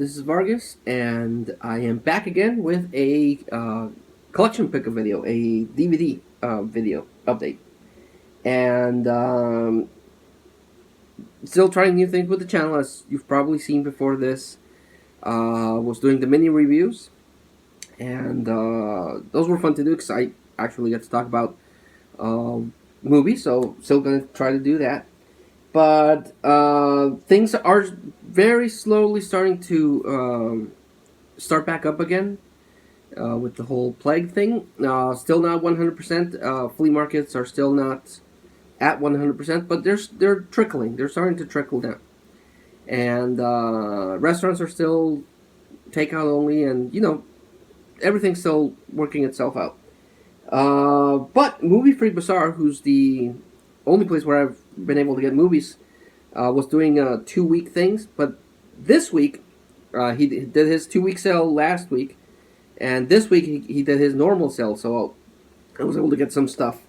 This is Vargas, and I am back again with a collection pick of video, a DVD video update. And still trying new things with the channel, as you've probably seen before this. Was doing the mini reviews, and those were fun to do because I actually get to talk about movies, so still going to try to do that. But things are very slowly starting to start back up again with the whole plague thing. Still not 100%. Flea markets are still not at 100%, but they're trickling. They're starting to trickle down. And restaurants are still takeout only, and everything's still working itself out. But Movie Free Bazaar, who's the only place where I've been able to get movies, was doing 2-week things. But this week, he did his 2-week sale last week, and this week he did his normal sale. So I was able to get some stuff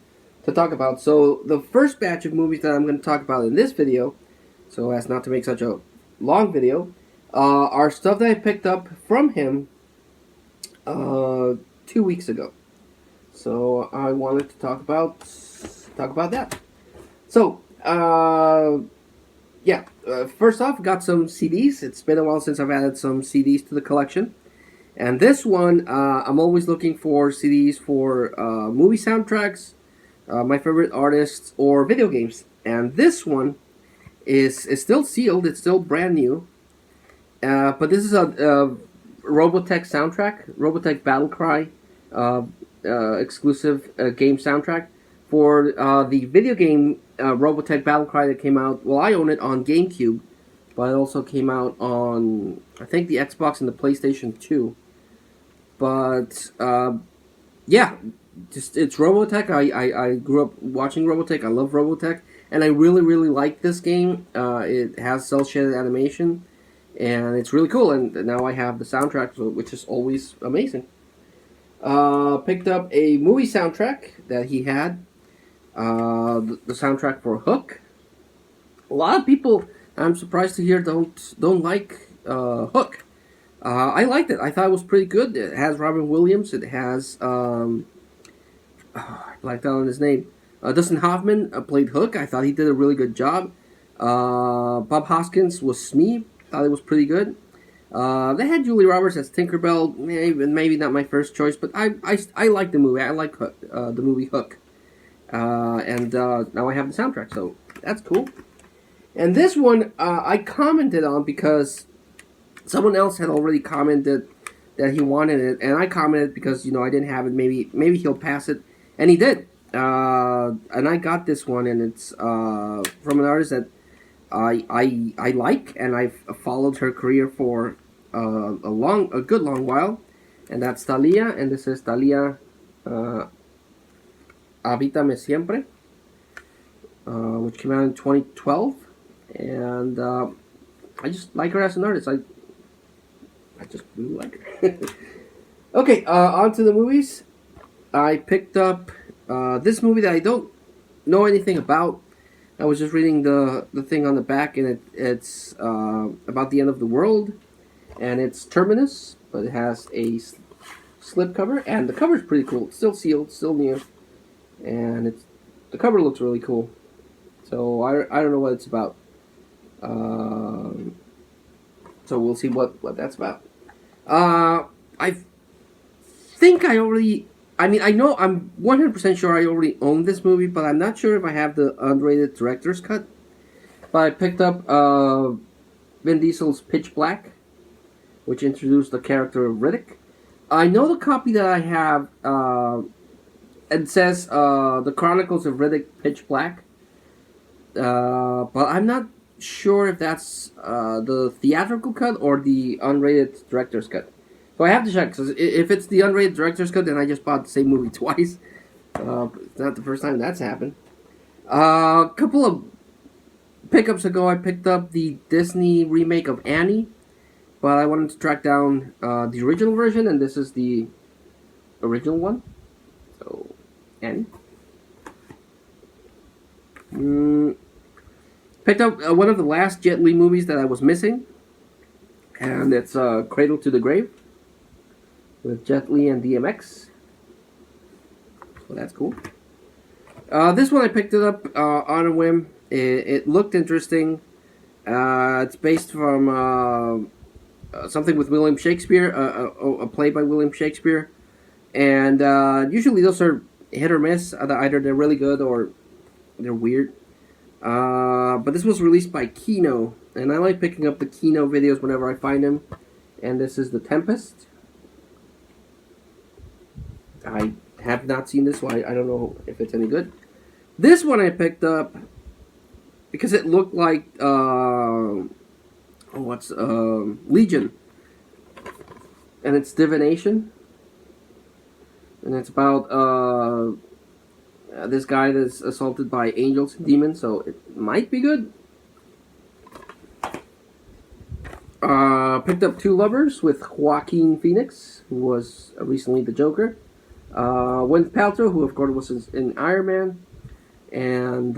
to talk about. So the first batch of movies that I'm going to talk about in this video, so as not to make such a long video, are stuff that I picked up from him 2 weeks ago. So I wanted to talk about that. So first off, got some CDs. It's been a while since I've added some CDs to the collection, and this one I'm always looking for CDs for movie soundtracks, my favorite artists, or video games. And this one is still sealed. It's still brand new. But this is a Robotech soundtrack, Robotech Battle Cry exclusive game soundtrack for the video game Robotech Battle Cry that came out. Well, I own it on GameCube, but it also came out on, I think, the Xbox and the PlayStation 2. But yeah, it's Robotech. I grew up watching Robotech. I love Robotech, and I really like this game. It has cel-shaded animation, and it's really cool. And now I have the soundtrack, which is always amazing. Picked up a movie soundtrack that he had. The soundtrack for Hook. A lot of people, I'm surprised to hear, don't like Hook. I liked it. I thought it was pretty good. It has Robin Williams. It has I blacked out on his name. Dustin Hoffman played Hook. I thought he did a really good job. Bob Hoskins was Smee. Thought it was pretty good. They had Julie Roberts as Tinkerbell. Maybe not my first choice, but I like the movie. I like Hook, the movie Hook. And now I have the soundtrack, so that's cool. And this one I commented on because someone else had already commented that he wanted it, and I commented because I didn't have it. Maybe he'll pass it, and he did. And I got this one, and it's from an artist that I like, and I've followed her career for a good long while, and that's Thalia, and this is Thalia Habítame Siempre, which came out in 2012, and I just like her as an artist. I just really like her. Okay, on to the movies. I picked up this movie that I don't know anything about. I was just reading the thing on the back, and it's about the end of the world, and it's Terminus, but it has a slip cover, and the cover is pretty cool. It's still sealed, still new, and the cover looks really cool. So I don't know what it's about. So we'll see what that's about. I think I already. I mean, I know I'm 100% sure I already own this movie, but I'm not sure if I have the unrated director's cut. But I picked up Vin Diesel's Pitch Black, which introduced the character of Riddick. I know the copy that I have, it says The Chronicles of Riddick Pitch Black, but I'm not sure if that's the theatrical cut or the unrated director's cut. So I have to check, because if it's the unrated director's cut, then I just bought the same movie twice. It's not the first time that's happened. A couple of pickups ago, I picked up the Disney remake of Annie, but I wanted to track down the original version, and this is the original one. So, Annie. Picked up one of the last Jet Li movies that I was missing. and it's Cradle to the Grave with Jet Li and DMX. So that's cool. This one I picked it up on a whim. It looked interesting. It's based from something with William Shakespeare, a play by William Shakespeare, and usually those are hit or miss. Either they're really good or they're weird. But this was released by Kino, and I like picking up the Kino videos whenever I find them. And this is the Tempest. I have not seen this, so I don't know if it's any good. This one I picked up because it looked like Legion, and it's divination, and it's about this guy that's assaulted by angels and demons, so it might be good. Picked up Two Lovers with Joaquin Phoenix, who was recently the Joker. Gwyneth Paltrow, who of course was in Iron Man, and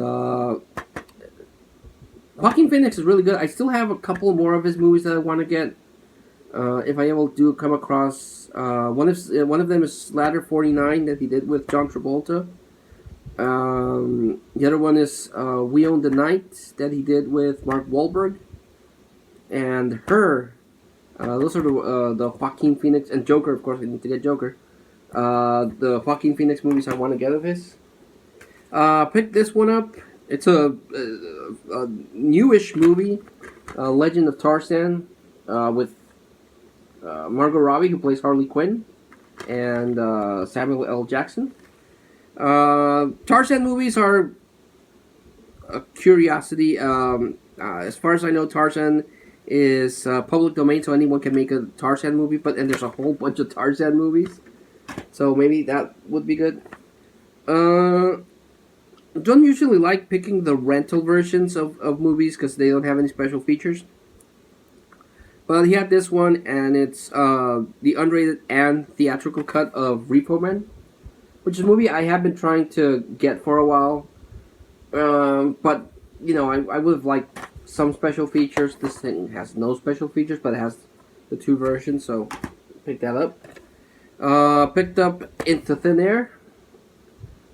Joaquin Phoenix is really good. I still have a couple more of his movies that I want to get. If I ever do come across one of them is Ladder 49 that he did with John Travolta. The other one is We Own the Night that he did with Mark Wahlberg, and Her. Those are the Joaquin Phoenix and Joker. Of course, I need to get Joker. The Joaquin Phoenix movies I want to get of his. Picked this one up. It's a newish movie, Legend of Tarzan, with Margot Robbie, who plays Harley Quinn, and Samuel L. Jackson. Tarzan movies are a curiosity. As far as I know, Tarzan is public domain, so anyone can make a Tarzan movie. And there's a whole bunch of Tarzan movies, so maybe that would be good. Don't usually like picking the rental versions of movies because they don't have any special features. But he had this one, and it's the unrated and theatrical cut of Repo Man, which is a movie I have been trying to get for a while. But, you know, I would have liked some special features. This thing has no special features, but it has the two versions, so pick that up. Picked up Into Thin Air,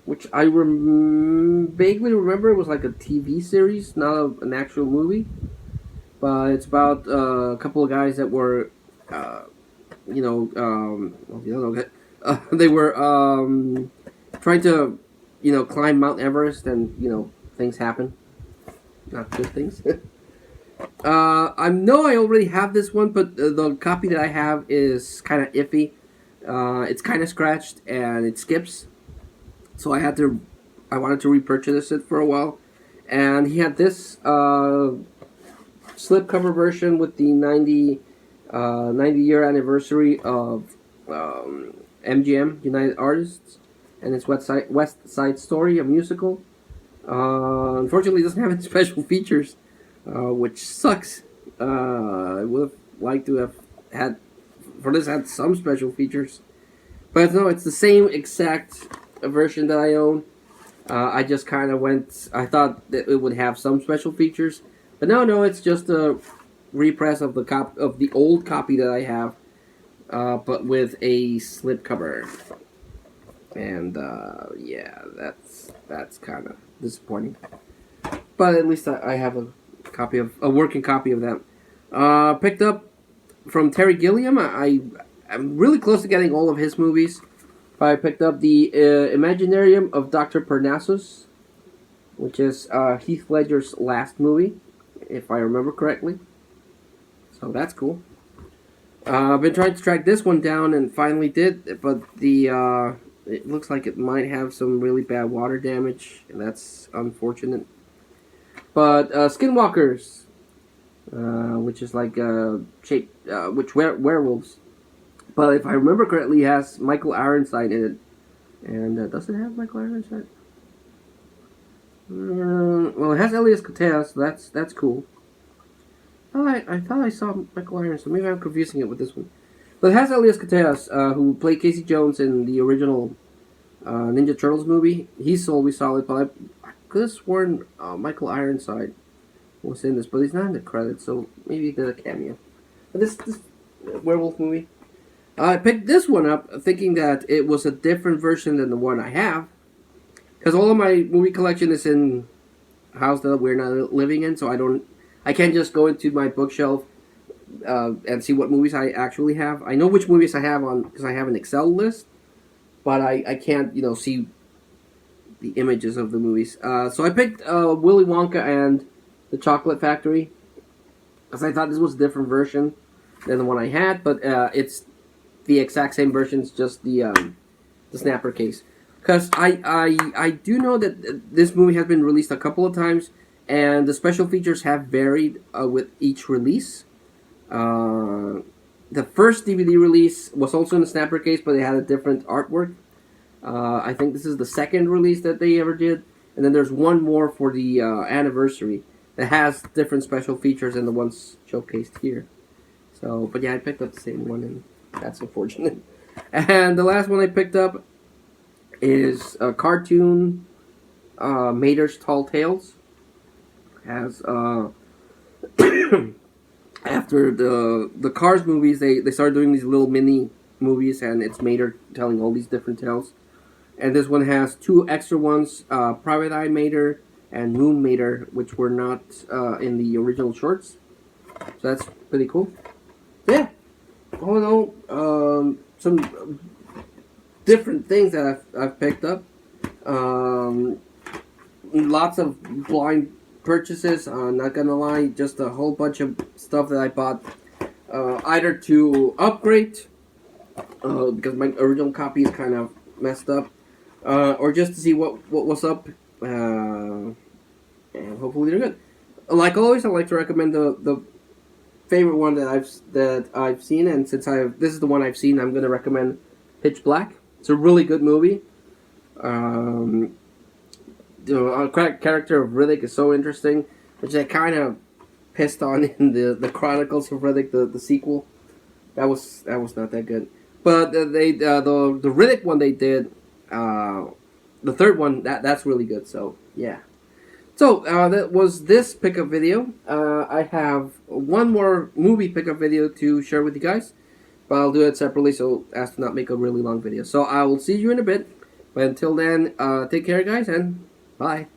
which I vaguely remember it was like a TV series, not an actual movie. But it's about a couple of guys that were, they were trying to, climb Mount Everest, and things happen, not good things. I know I already have this one, but the copy that I have is kind of iffy. It's kind of scratched and it skips, so I wanted to repurchase it for a while, and he had this slipcover version with the 90-year anniversary of MGM, United Artists, and its West Side Story, a musical. Unfortunately, it doesn't have any special features, which sucks. I would have liked to have had some special features. But no, it's the same exact version that I own. I just kind of I thought that it would have some special features. But no, it's just a repress of the old copy that I have, but with a slipcover. And that's kind of disappointing. But at least I have a working copy of that. Picked up from Terry Gilliam. I'm really close to getting all of his movies. I picked up the Imaginarium of Dr. Parnassus, which is Heath Ledger's last movie, if I remember correctly. So that's cool. I've been trying to track this one down and finally did, but it looks like it might have some really bad water damage, and that's unfortunate. But Skinwalkers, which is like werewolves. But if I remember correctly, it has Michael Ironside in it. And does it have Michael Ironside? Well, it has Elias Koteas, so that's cool. I thought I saw Michael Ironside, so maybe I'm confusing it with this one. But it has Elias Koteas, who played Casey Jones in the original Ninja Turtles movie. He's always solid, but I could have sworn Michael Ironside was in this, but he's not in the credits, so maybe he did a cameo. This werewolf movie. I picked this one up thinking that it was a different version than the one I have, because all of my movie collection is in a house that we're not living in, so I can't just go into my bookshelf and see what movies I actually have. I know which movies I have on because I have an Excel list, but I can't see the images of the movies. So I picked Willy Wonka and the Chocolate Factory because I thought this was a different version than the one I had, but it's the exact same version. It's just the snapper case. Because I do know that this movie has been released a couple of times, and the special features have varied with each release. The first DVD release was also in a snapper case, but it had a different artwork. I think this is the second release that they ever did, and then there's one more for the anniversary that has different special features than the ones showcased here. So, but yeah, I picked up the same one, and that's unfortunate. And the last one I picked up is a cartoon, Mater's Tall Tales. Has after the Cars movies, they started doing these little mini movies, and it's Mater telling all these different tales. And this one has two extra ones, Private Eye Mater and Moon Mater, which were not in the original shorts. So that's pretty cool. Yeah, all in all, some different things that I've picked up. Lots of blind purchases. Not gonna lie, just a whole bunch of stuff that I bought either to upgrade because my original copy is kind of messed up, or just to see what was up, and hopefully they're good. Like always, I like to recommend the favorite one that I've seen, and since this is the one I've seen, I'm gonna recommend Pitch Black. It's a really good movie. The character of Riddick is so interesting, which I kind of pissed on in the Chronicles of Riddick, the sequel. That was not that good. But the Riddick one they did, the third one that's really good. So yeah. So that was this pickup video. I have one more movie pickup video to share with you guys, but I'll do it separately so as to not make a really long video. So I will see you in a bit. But until then, take care, guys, and bye.